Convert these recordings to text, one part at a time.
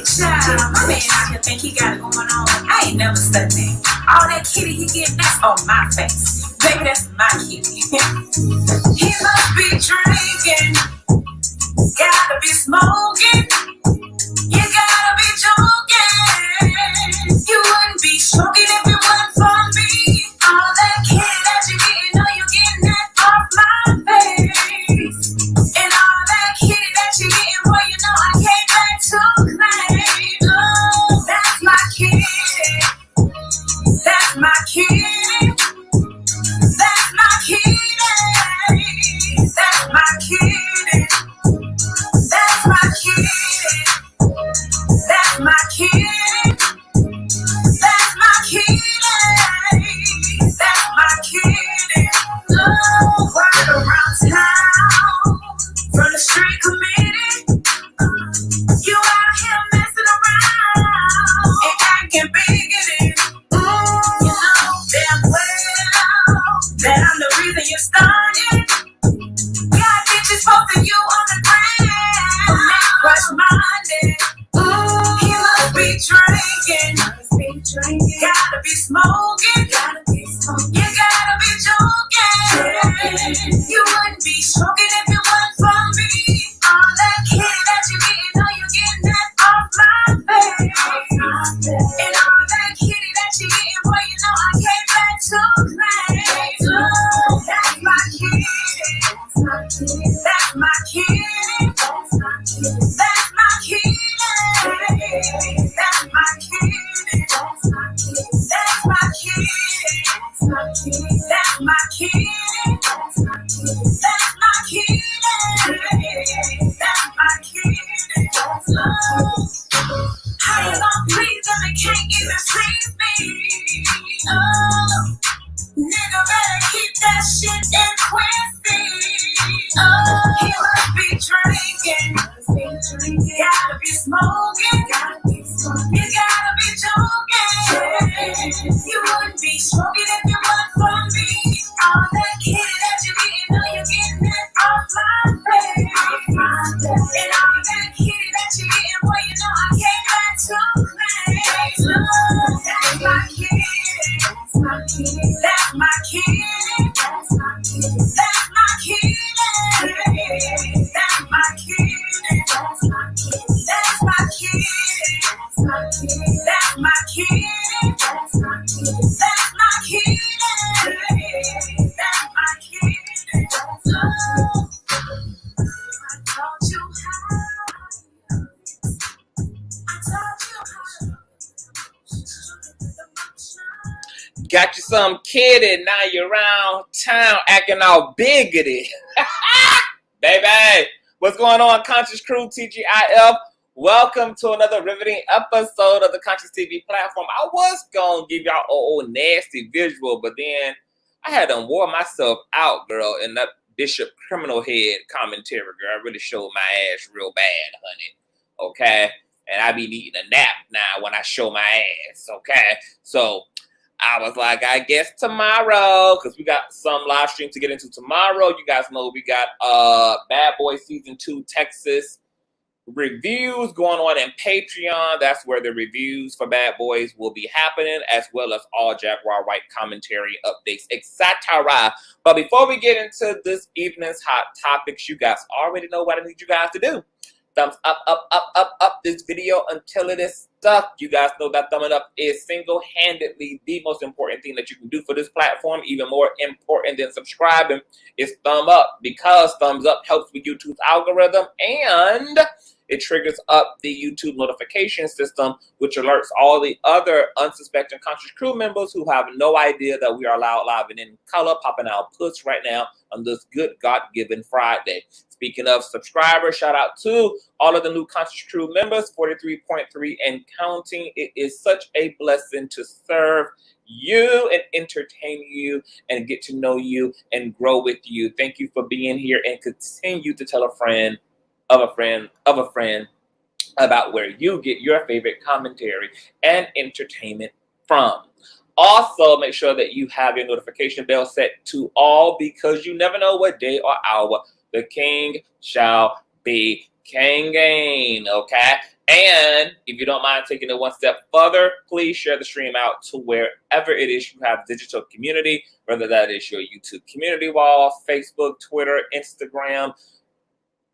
Child, my man out here think he got it going on. I ain't never studied that. All that kitty he getting, that's on my face. Baby, that's my kitty. He must be drinking, gotta be smoking, you gotta be joking. You wouldn't be smoking if it wasn't for me. All that kitty that you getting, know you getting that off my face. And all that kitty that you getting, boy, you know I came back to claim. Oh, that's my kitty. That's my kitty. That's my kitty. That's my kitty. That's my kitty. That's my kitty. That's my kitty. That's my kitty. Oh, right around town, from the street committee, you out here messing around and acting bigoted. You know damn well that I'm the reason you started. Got bitches posting you on the gram, crush minded. He must be drinking, gotta be smoking, you gotta be joking. You wouldn't be smoking if it wasn't for me. All that kitty that you getting, know you getting that off my face. And all that kitty that you getting, boy, you know I came back to claim. Oh, that's my kitty. That's my kitty. That's my kitty. That's my kitty. That's my kitty. That's my kitty. That's my kitty. That's my kitty. That's my kitty. That's my kitty. That's my kitty. How you gonna please them and can't even please me? Oh, nigga better keep that shit in Quincy. Oh, he must be drinking, gotta be smoking, you gotta be joking. You wouldn't be smoking if it wasn't for me. All that kitty that you getting, know you getting that off my face. And all that kitty that you getting, boy, you know I came back to claim. Oh, that's my kitty. That's my kitty. That's my kitty. That's my kitty. That's my kitty. That's my kitty. That's my kitty. That's my kitty. That's my kitty. That's my kitty. That's my kitty. That's my kitty. That's my kitty. Oh, I taught you how. I taught you how. Got you some kidding, now you're around town acting all bigoted. Baby, what's going on, Conscious Crew, TGIF? Welcome to another riveting episode of the Consciouztv platform. I was going to give y'all an old nasty visual, but then I had to wore myself out, girl, in that Bishop Criminal Head commentary, girl. I really showed my ass real bad, honey, okay? And I be needing a nap now when I show my ass, okay? So I was like, I guess tomorrow, because we got some live stream to get into tomorrow. You guys know we got Bad Boy Season 2 Texas reviews going on in Patreon. That's where the reviews for Bad Boys will be happening, as well as all Jaguar White commentary updates, etc. But before we get into this evening's hot topics, you guys already know what I need you guys to do. Thumbs up, up, up, up, up this video until it is stuck. You guys know that thumbing up is single-handedly the most important thing that you can do for this platform. Even more important than subscribing is thumb up, because thumbs up helps with YouTube's algorithm and it triggers up the YouTube notification system, which alerts all the other unsuspecting Conscious Crew members who have no idea that we are live and in color, popping out puss right now on this good God-given Friday. Speaking of subscribers, shout out to all of the new Conscious Crew members, 43.3 and counting. It is such a blessing to serve you and entertain you and get to know you and grow with you. Thank you for being here, and continue to tell a friend of a friend of a friend about where you get your favorite commentary and entertainment from. Also, make sure that you have your notification bell set to all, because you never know what day or hour the king shall be kinging, okay? And if you don't mind taking it one step further, please share the stream out to wherever it is you have digital community, whether that is your YouTube community wall, Facebook, Twitter, Instagram,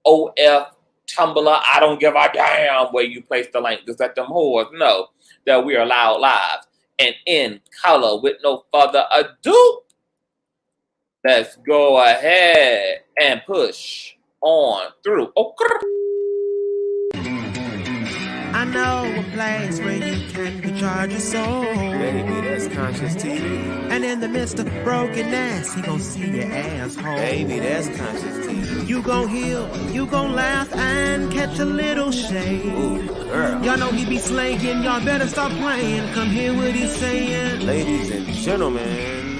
OF, Tumblr. I don't give a damn where you place the link. Just let them whores know that we are loud live and in color. With no further ado, let's go ahead and push on through. Okay. I know a place where you can recharge your soul. Baby, that's Consciouztv. And in the midst of brokenness, he gon' see your asshole. Baby, that's Consciouztv. You gon' heal, you gon' laugh and catch a little shade. Ooh, girl. Y'all know he be slaying, y'all better stop playing. Come hear what he's saying. Ladies and gentlemen.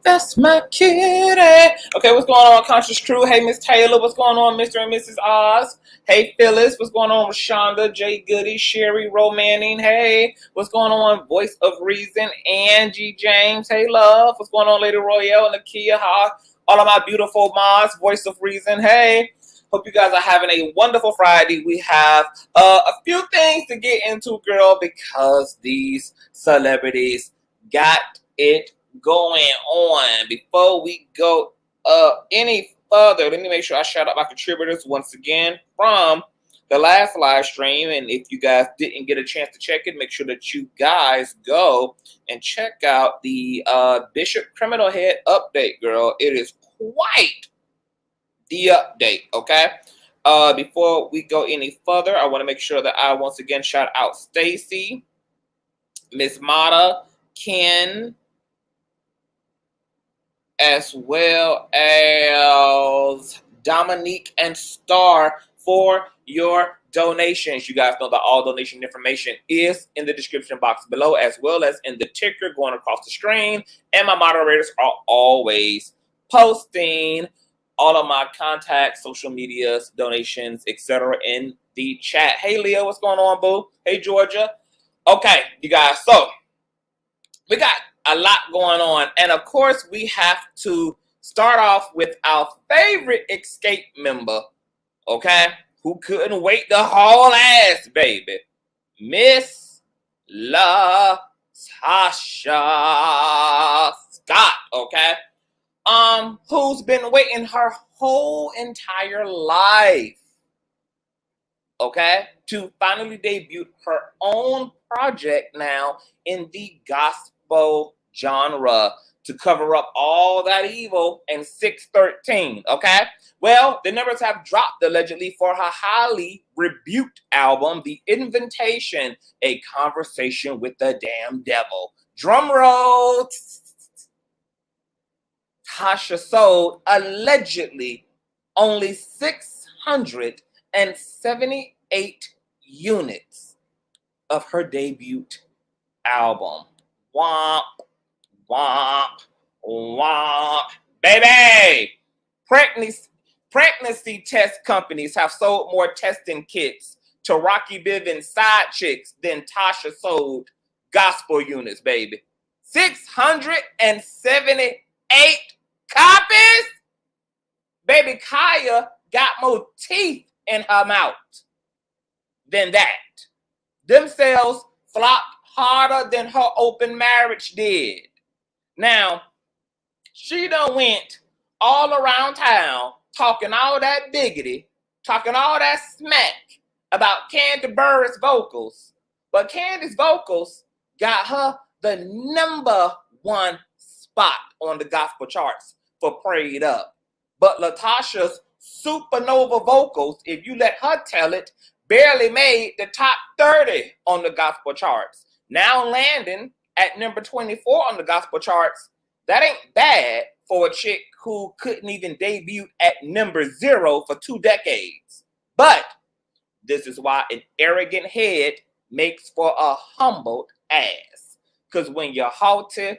That's my kitty. Okay, what's going on, Conscious Crew? Hey, Miss Taylor. What's going on, Mr. and Mrs. Oz? Hey, Phyllis. What's going on, Rashonda, Jay Goody, Sherry, Romanning? Hey, what's going on, Voice of Reason, Angie James? Hey, love. What's going on, Lady Royale, Nakia? Hi, all of my beautiful moms, Voice of Reason. Hey, hope you guys are having a wonderful Friday. We have a few things to get into, girl, because these celebrities got it going on. Before we go any further, let me make sure I shout out my contributors once again from the last live stream. And if you guys didn't get a chance to check it, make sure that you guys go and check out the Bishop Criminal Head update, girl. It is quite the update, okay? Before we go any further, I want to make sure that I once again shout out Stacy, Miss Mata, Ken, as well as Dominique and Star for your donations. You guys know that all donation information is in the description box below, as well as in the ticker going across the screen. And my moderators are always posting all of my contacts, social medias, donations, etc. in the chat. Hey, Leah, what's going on, boo? Hey, Georgia. Okay, you guys, so we got a lot going on. And of course, we have to start off with our favorite escape member, okay, who couldn't wait to haul ass, baby. Miss Latocha Scott, okay? Who's been waiting her whole entire life, okay, to finally debut her own project now in the gospel genre to cover up all that evil in 613, okay? Well, the numbers have dropped allegedly for her highly rebuked album, The Invitation, A Conversation with the Damn Devil. Drum roll. Tasha sold allegedly only 678 units of her debut album. Womp, womp, womp. Baby! Pregnancy test companies have sold more testing kits to Rocky Bivens side chicks than Tasha sold gospel units, baby. 678 copies? Baby, Kaya got more teeth in her mouth than that. Them sales flopped harder than her open marriage did. Now, she done went all around town talking all that biggity, talking all that smack about Candy Burris vocals. But Candy's vocals got her the #1 spot on the gospel charts for Prayed Up. But Latasha's supernova vocals, if you let her tell it, barely made the top 30 on the gospel charts. Now landing at number 24 on the gospel charts. That ain't bad for a chick who couldn't even debut at number 0 for 2 decades. But this is why an arrogant head makes for a humbled ass. Because when you're haughty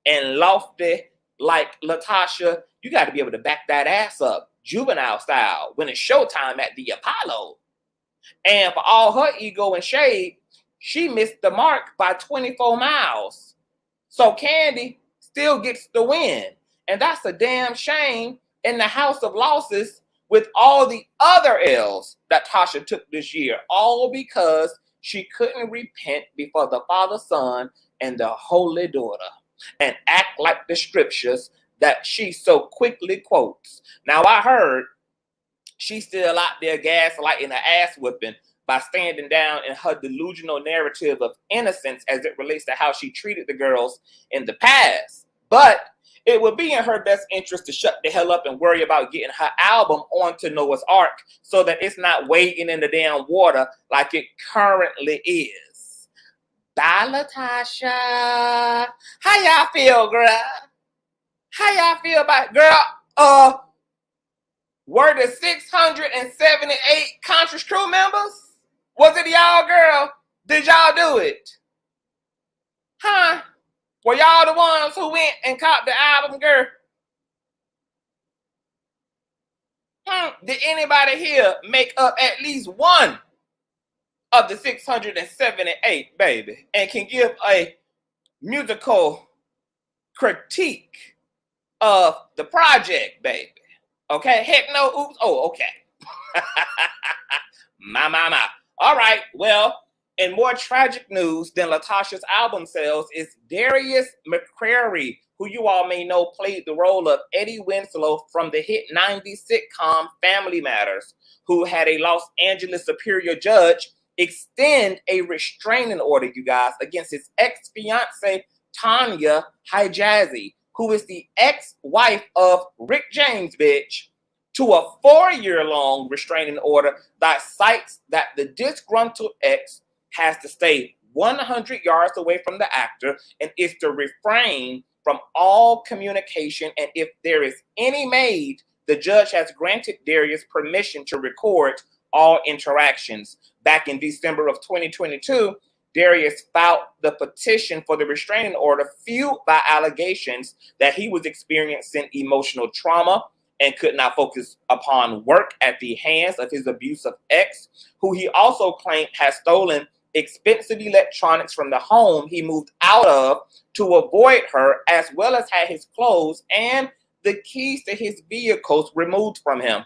and lofty like Latasha, you got to be able to back that ass up, juvenile style, when it's showtime at the Apollo. And for all her ego and shade, she missed the mark by 24 miles. So Candy still gets the win. And that's a damn shame in the house of losses with all the other L's that Tasha took this year, all because she couldn't repent before the Father, Son, and the Holy Daughter and act like the scriptures that she so quickly quotes. Now, I heard she's still out there gaslighting her ass whipping by standing down in her delusional narrative of innocence as it relates to how she treated the girls in the past. But it would be in her best interest to shut the hell up and worry about getting her album onto Noah's Ark so that it's not wading in the damn water like it currently is. Bye, Latocha. How y'all feel, girl? How y'all feel about, girl, were the 678 Conscious crew members? Was it y'all, girl? Did y'all do it? Huh? Were y'all the ones who went and caught the album, girl? Did anybody here make up at least one of the 678, baby, and can give a musical critique of the project, baby? Okay, heck no, oops, oh, okay. My. All right, well, in more tragic news than Latosha's album sales is Darius McCrary, who you all may know played the role of Eddie Winslow from the hit 90s sitcom Family Matters, who had a Los Angeles superior judge extend a restraining order, you guys, against his ex-fiance, Tanya Hijazi, who is the ex-wife of Rick James, bitch, to a 4-year-long restraining order that cites that the disgruntled ex has to stay 100 yards away from the actor and is to refrain from all communication. And if there is any made, the judge has granted Darius permission to record all interactions. Back in December of 2022, Darius filed the petition for the restraining order fueled by allegations that he was experiencing emotional trauma and could not focus upon work at the hands of his abusive ex, who he also claimed has stolen expensive electronics from the home he moved out of to avoid her, as well as had his clothes and the keys to his vehicles removed from him.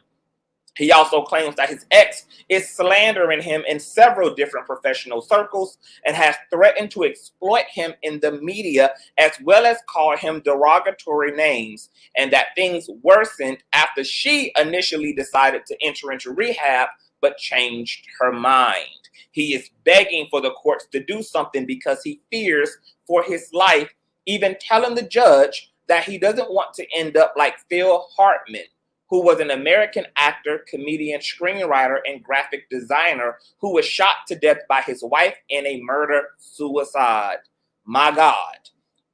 He also claims that his ex is slandering him in several different professional circles and has threatened to exploit him in the media, as well as call him derogatory names, and that things worsened after she initially decided to enter into rehab but changed her mind. He is begging for the courts to do something because he fears for his life, even telling the judge that he doesn't want to end up like Phil Hartman, who was an American actor, comedian, screenwriter, and graphic designer who was shot to death by his wife in a murder-suicide. My God,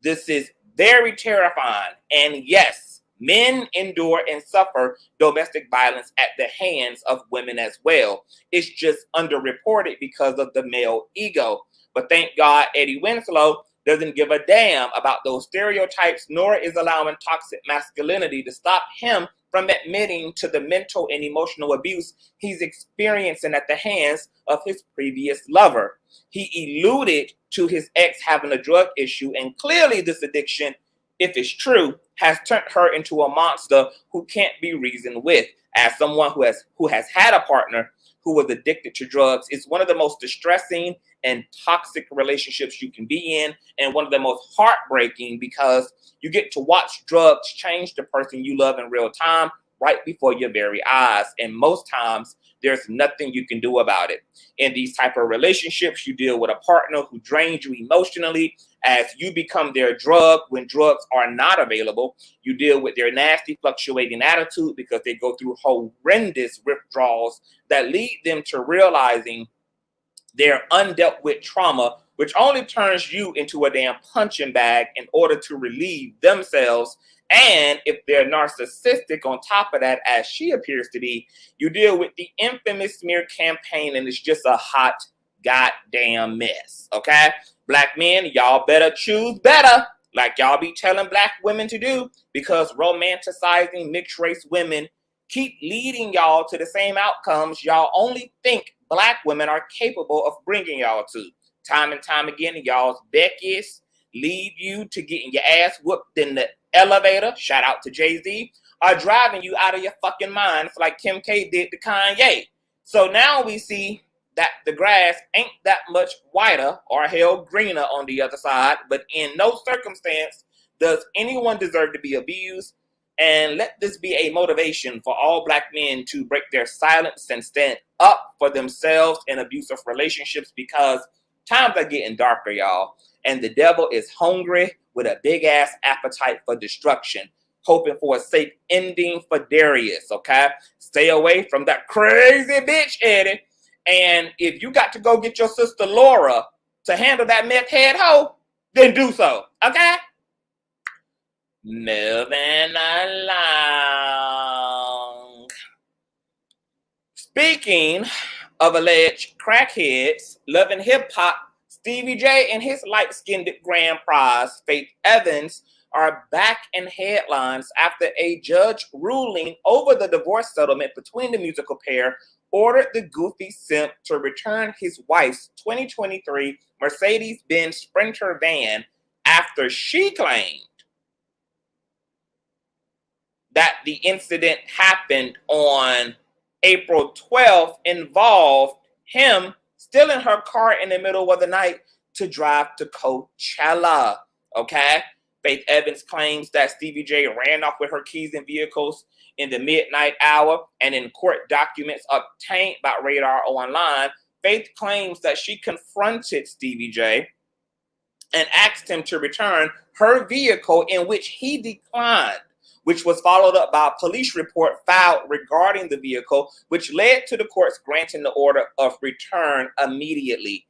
this is very terrifying. And yes, men endure and suffer domestic violence at the hands of women as well. It's just underreported because of the male ego. But thank God Eddie Winslow doesn't give a damn about those stereotypes, nor is allowing toxic masculinity to stop him from admitting to the mental and emotional abuse he's experiencing at the hands of his previous lover. He alluded to his ex having a drug issue, and clearly this addiction, if it's true, has turned her into a monster who can't be reasoned with. As someone who has had a partner who was addicted to drugs, it's one of the most distressing and toxic relationships you can be in, and one of the most heartbreaking because you get to watch drugs change the person you love in real time right before your very eyes. And most times there's nothing you can do about it. In these type of relationships, you deal with a partner who drains you emotionally as you become their drug when drugs are not available. You deal with their nasty fluctuating attitude because they go through horrendous withdrawals that lead them to realizing their undealt with trauma, which only turns you into a damn punching bag in order to relieve themselves. And if they're narcissistic on top of that, as she appears to be, you deal with the infamous smear campaign, and it's just a hot goddamn mess, okay? Black men, y'all better choose better, like y'all be telling black women to do, because romanticizing mixed race women keep leading y'all to the same outcomes y'all only think black women are capable of bringing y'all to. Time and time again, y'all's Becky's, lead you to getting your ass whooped in the elevator, shout out to Jay-Z, or driving you out of your fucking mind like Kim K did to Kanye. So now we see that the grass ain't that much whiter or hell greener on the other side, but in no circumstance does anyone deserve to be abused. And let this be a motivation for all black men to break their silence and stand up for themselves in abusive relationships, because times are getting darker, y'all. And the devil is hungry with a big ass appetite for destruction, hoping for a safe ending for Darius, okay? Stay away from that crazy bitch, Eddie. And if you got to go get your sister Laura to handle that meth head hoe, then do so, okay? Moving along. Speaking of alleged crackheads loving hip-hop, Stevie J and his light-skinned grand prize, Faith Evans, are back in headlines after a judge ruling over the divorce settlement between the musical pair ordered the goofy simp to return his wife's 2023 Mercedes-Benz Sprinter van after she claimed that the incident happened on April 12th involved him stealing her car in the middle of the night to drive to Coachella, okay? Faith Evans claims that Stevie J ran off with her keys and vehicles in the midnight hour, and in court documents obtained by Radar Online, Faith claims that she confronted Stevie J and asked him to return her vehicle, in which he declined, which was followed up by a police report filed regarding the vehicle, which led to the courts granting the order of return immediately.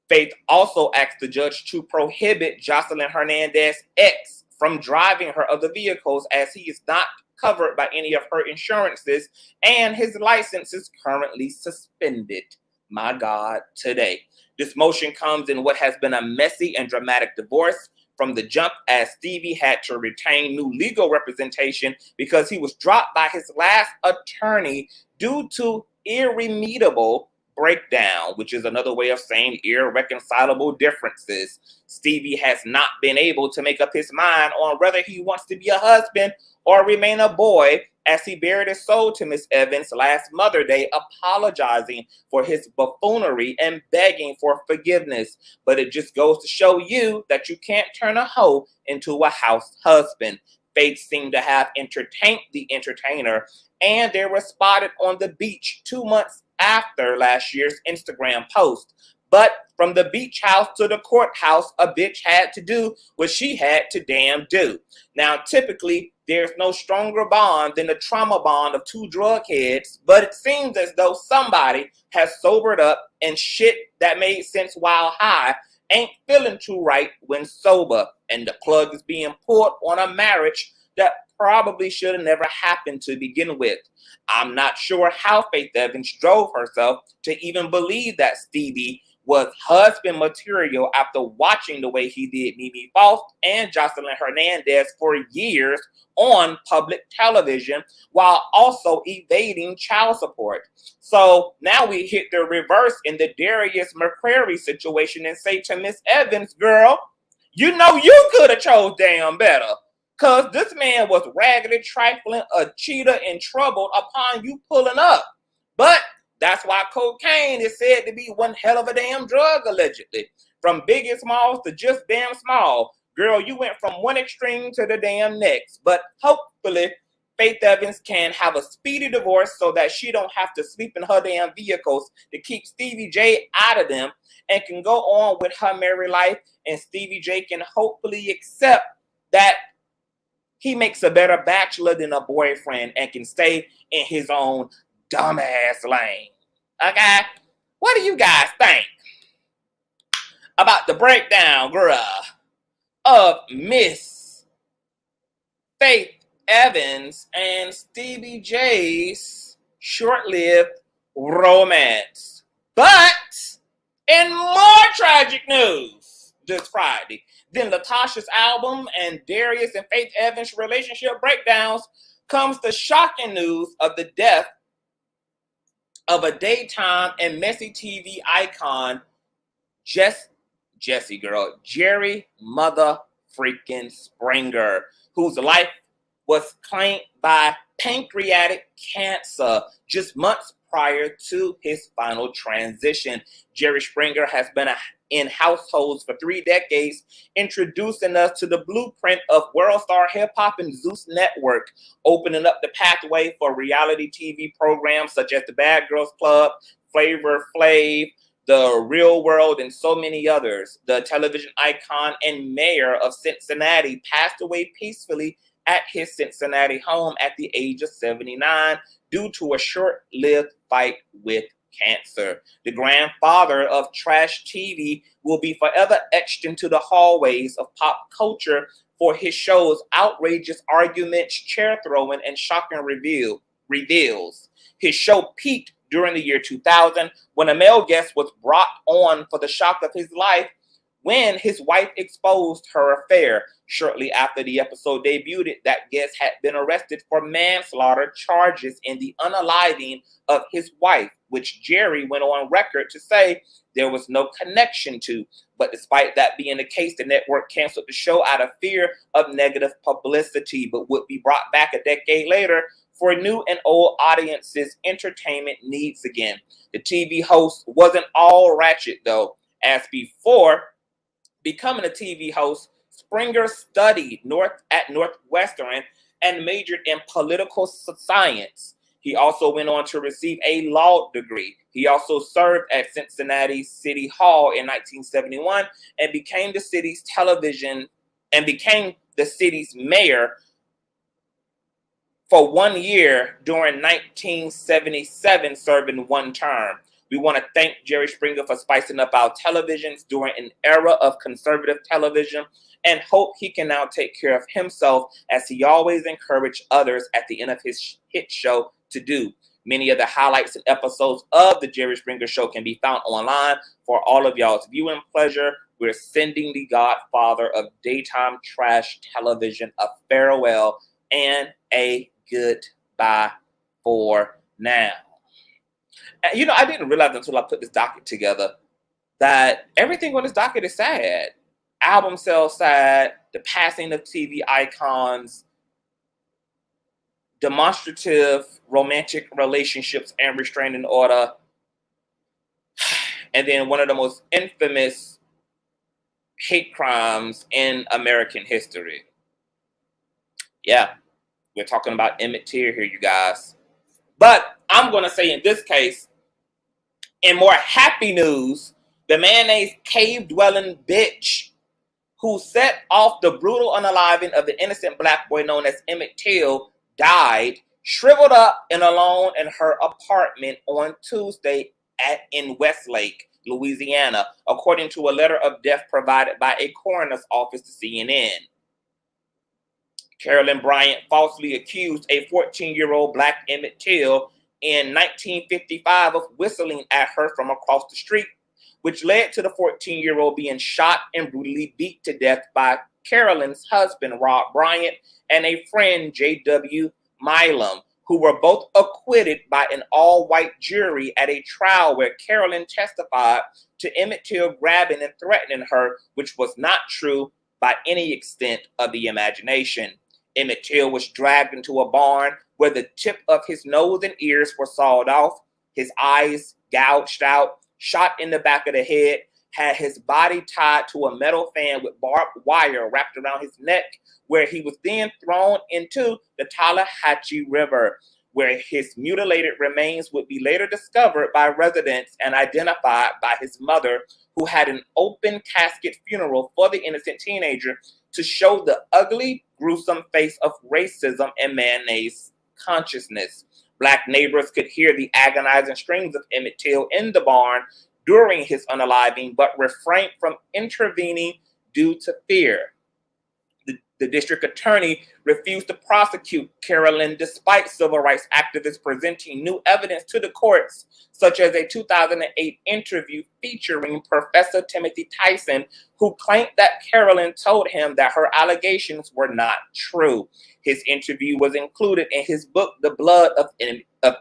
Faith also asked the judge to prohibit Jocelyn Hernandez's ex from driving her other vehicles, as he is not covered by any of her insurances and his license is currently suspended. My God, today. This motion comes in what has been a messy and dramatic divorce from the jump, as Stevie had to retain new legal representation because he was dropped by his last attorney due to irremediable breakdown, which is another way of saying irreconcilable differences. Stevie has not been able to make up his mind on whether he wants to be a husband or remain a boy, as he bared his soul to Miss Evans last Mother's Day, apologizing for his buffoonery and begging for forgiveness. But it just goes to show you that you can't turn a hoe into a house husband. Faith seemed to have entertained the entertainer, and they were spotted on the beach 2 months after last year's Instagram post. But from the beach house to the courthouse, a bitch had to do what she had to damn do. Now, typically, there's no stronger bond than the trauma bond of two drug heads, but it seems as though somebody has sobered up and shit that made sense while high ain't feeling too right when sober, and the plug is being pulled on a marriage that probably should have never happened to begin with. I'm not sure how Faith Evans drove herself to even believe that Stevie was husband material after watching the way he did Mimi Faust and Jocelyn Hernandez for years on public television, while also evading child support. So now we hit the reverse in the Darius McCrary situation and say to Miss Evans, girl, you know you could have chose damn better, because this man was raggedy, trifling, a cheater, and troubled upon you pulling up. But that's why cocaine is said to be one hell of a damn drug, allegedly. From big and small to just damn small. Girl, you went from one extreme to the damn next. But hopefully, Faith Evans can have a speedy divorce so that she don't have to sleep in her damn vehicles to keep Stevie J out of them, and can go on with her married life, and Stevie J can hopefully accept that he makes a better bachelor than a boyfriend and can stay in his own dumbass lane. Okay? What do you guys think about the breakdown, girl, of Miss Faith Evans and Stevie J's short-lived romance? But in more tragic news this Friday, then Latosha's album and Darius and Faith Evans' relationship breakdowns, comes the shocking news of the death of a daytime and messy TV icon, just Jesse, girl. Jerry mother freaking Springer, whose life was claimed by pancreatic cancer just months prior to his final transition. Jerry Springer has been in households for 3 decades, introducing us to the blueprint of World Star Hip Hop and Zeus Network, opening up the pathway for reality TV programs such as The Bad Girls Club, Flavor Flav, The Real World, and so many others. The television icon and mayor of Cincinnati passed away peacefully at his Cincinnati home at the age of 79 due to a short-lived fight with cancer. The grandfather of trash TV will be forever etched into the hallways of pop culture for his show's outrageous arguments, chair throwing, and shocking reveals. His show peaked during the year 2000 when a male guest was brought on for the shock of his life when his wife exposed her affair. Shortly after the episode debuted, that guest had been arrested for manslaughter charges in the unaliving of his wife, which Jerry went on record to say there was no connection to. But despite that being the case, the network canceled the show out of fear of negative publicity, but would be brought back a decade later for new and old audiences' entertainment needs again. The TV host wasn't all ratchet, though, as before becoming a TV host, Springer studied at Northwestern and majored in political science. He also went on to receive a law degree. He also served at Cincinnati City Hall in 1971 and became the city's mayor for 1 year during 1977, serving 1 term. We want to thank Jerry Springer for spicing up our televisions during an era of conservative television and hope he can now take care of himself as he always encouraged others at the end of his hit show to do. Many of the highlights and episodes of the Jerry Springer Show can be found online for all of y'all's viewing pleasure. We're sending the godfather of daytime trash television a farewell and a goodbye for now. You know, I didn't realize until I put this docket together that everything on this docket is sad. Album sales sad, the passing of TV icons, demonstrative romantic relationships and restraining order, and then one of the most infamous hate crimes in American history. Yeah, we're talking about Emmett Till here, you guys. But I'm going to say in this case, in more happy news, the mayonnaise cave-dwelling bitch who set off the brutal unaliving of the innocent black boy known as Emmett Till died, shriveled up and alone in her apartment on Tuesday in Westlake, Louisiana, according to a letter of death provided by a coroner's office to CNN. Carolyn Bryant falsely accused a 14-year-old black Emmett Till in 1955 of whistling at her from across the street, which led to the 14-year-old being shot and brutally beat to death by Carolyn's husband, Rob Bryant, and a friend, J.W. Milam, who were both acquitted by an all-white jury at a trial where Carolyn testified to Emmett Till grabbing and threatening her, which was not true by any extent of the imagination. Emmett Till was dragged into a barn where the tip of his nose and ears were sawed off, his eyes gouged out, shot in the back of the head, had his body tied to a metal fan with barbed wire wrapped around his neck, where he was then thrown into the Tallahatchie River, where his mutilated remains would be later discovered by residents and identified by his mother, who had an open casket funeral for the innocent teenager to show the ugly, gruesome face of racism and mayonnaise consciousness. Black neighbors could hear the agonizing screams of Emmett Till in the barn during his unaliving, but refrained from intervening due to fear. The district attorney refused to prosecute Carolyn despite civil rights activists presenting new evidence to the courts, such as a 2008 interview featuring Professor Timothy Tyson, who claimed that Carolyn told him that her allegations were not true. His interview was included in his book, The Blood of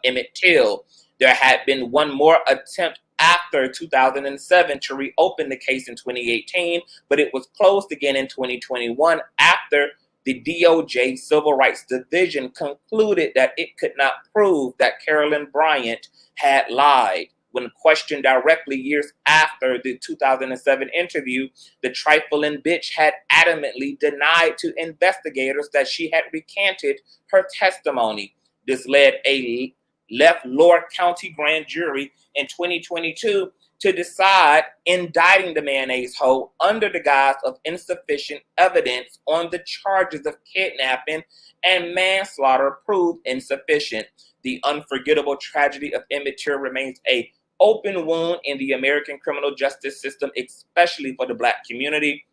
Emmett Till. There had been one more attempt after after 2007 to reopen the case in 2018, but it was closed again in 2021 after the DOJ Civil Rights Division concluded that it could not prove that Carolyn Bryant had lied. When questioned directly years after the 2007 interview, the trifling bitch had adamantly denied to investigators that she had recanted her testimony. This led a left Lower County grand jury in 2022 to decide indicting the mayonnaise hoe under the guise of insufficient evidence on the charges of kidnapping and manslaughter proved insufficient. The unforgettable tragedy of Emmett Till remains a open wound in the American criminal justice system, especially for the Black community.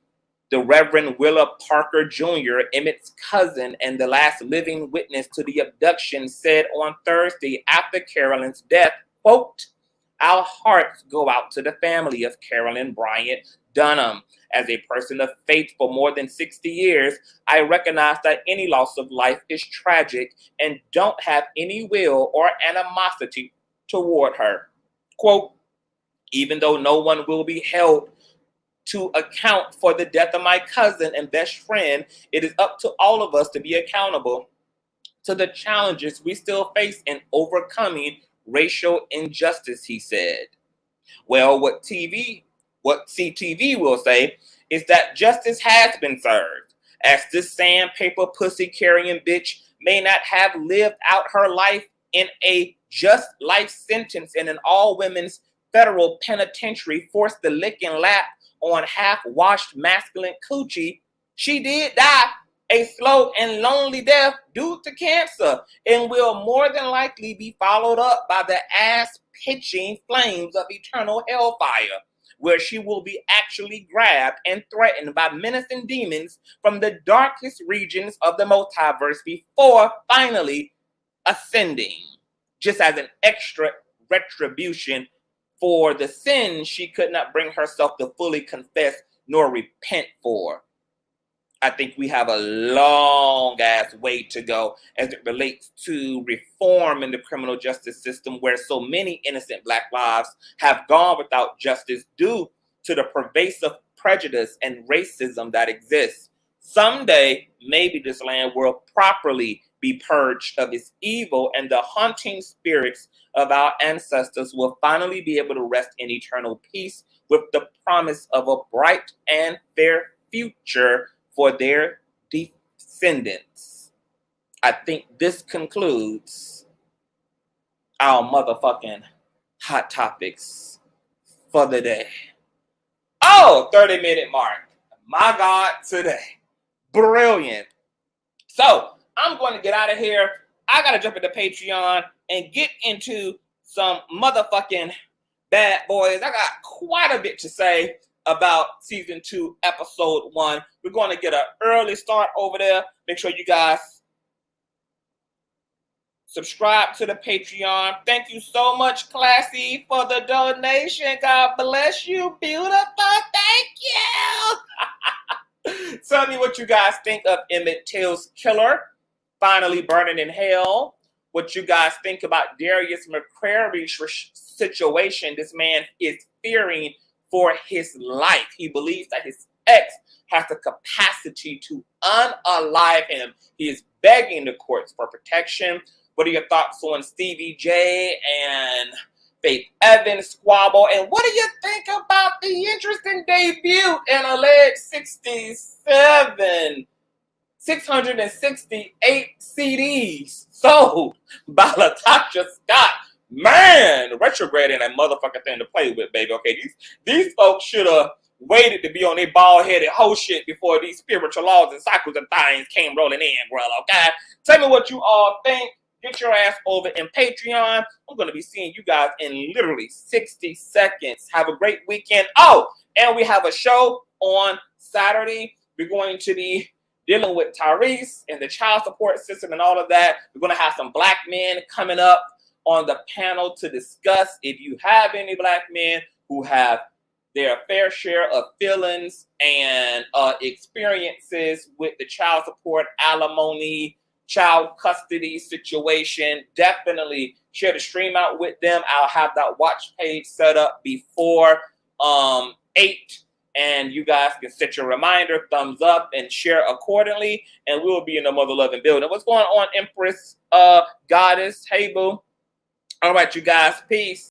The Reverend Willa Parker Jr., Emmett's cousin and the last living witness to the abduction, said on Thursday after Carolyn's death, quote, "Our hearts go out to the family of Carolyn Bryant Dunham. As a person of faith for more than 60 years, I recognize that any loss of life is tragic and don't have any will or animosity toward her." Quote, "Even though no one will be held to account for the death of my cousin and best friend, it is up to all of us to be accountable to the challenges we still face in overcoming racial injustice," he said. Well, what CTV will say is that justice has been served, as this sandpaper pussy carrying bitch may not have lived out her life in a just life sentence in an all-women's federal penitentiary forced to lick and lap on half-washed masculine coochie. She did die a slow and lonely death due to cancer and will more than likely be followed up by the ass-pitching flames of eternal hellfire, where she will be actually grabbed and threatened by menacing demons from the darkest regions of the multiverse before finally ascending, just as an extra retribution for the sins she could not bring herself to fully confess nor repent for. I think we have a long ass way to go as it relates to reform in the criminal justice system, where so many innocent Black lives have gone without justice due to the pervasive prejudice and racism that exists. Someday, maybe this land will properly be purged of its evil, and the haunting spirits of our ancestors will finally be able to rest in eternal peace with the promise of a bright and fair future for their descendants. I think this concludes our motherfucking hot topics for the day. Oh, 30-minute mark. My God, today. Brilliant. So, I'm going to get out of here. I got to jump into Patreon and get into some motherfucking bad boys. I got quite a bit to say about season 2, episode 1. We're going to get an early start over there. Make sure you guys subscribe to the Patreon. Thank you so much, Classy, for the donation. God bless you, beautiful. Thank you. Tell me what you guys think of Emmett Till's killer finally burning in hell. What you guys think about Darius McCrary's situation. This man is fearing for his life. He believes that his ex has the capacity to unalive him. He is begging the courts for protection. What are your thoughts on Stevie J and Faith Evans squabble? And what do you think about the interesting debut and alleged 668 CDs sold by Latocha Scott? Man, retrograding that motherfucking thing to play with, baby. Okay, these folks should have waited to be on their bald-headed whole shit before these spiritual laws and cycles and things came rolling in, girl, okay? Tell me what you all think. Get your ass over in Patreon. I'm going to be seeing you guys in literally 60 seconds. Have a great weekend. Oh, and we have a show on Saturday. We're going to be dealing with Tyrese and the child support system and all of that. We're going to have some Black men coming up on the panel to discuss. If you have any Black men who have their fair share of feelings and experiences with the child support, alimony, child custody situation, definitely share the stream out with them. I'll have that watch page set up before 8, and you guys can set your reminder, thumbs up, and share accordingly, and we will be in the mother loving building. What's going on, Empress Goddess? Hey, boo. All right, you guys, peace.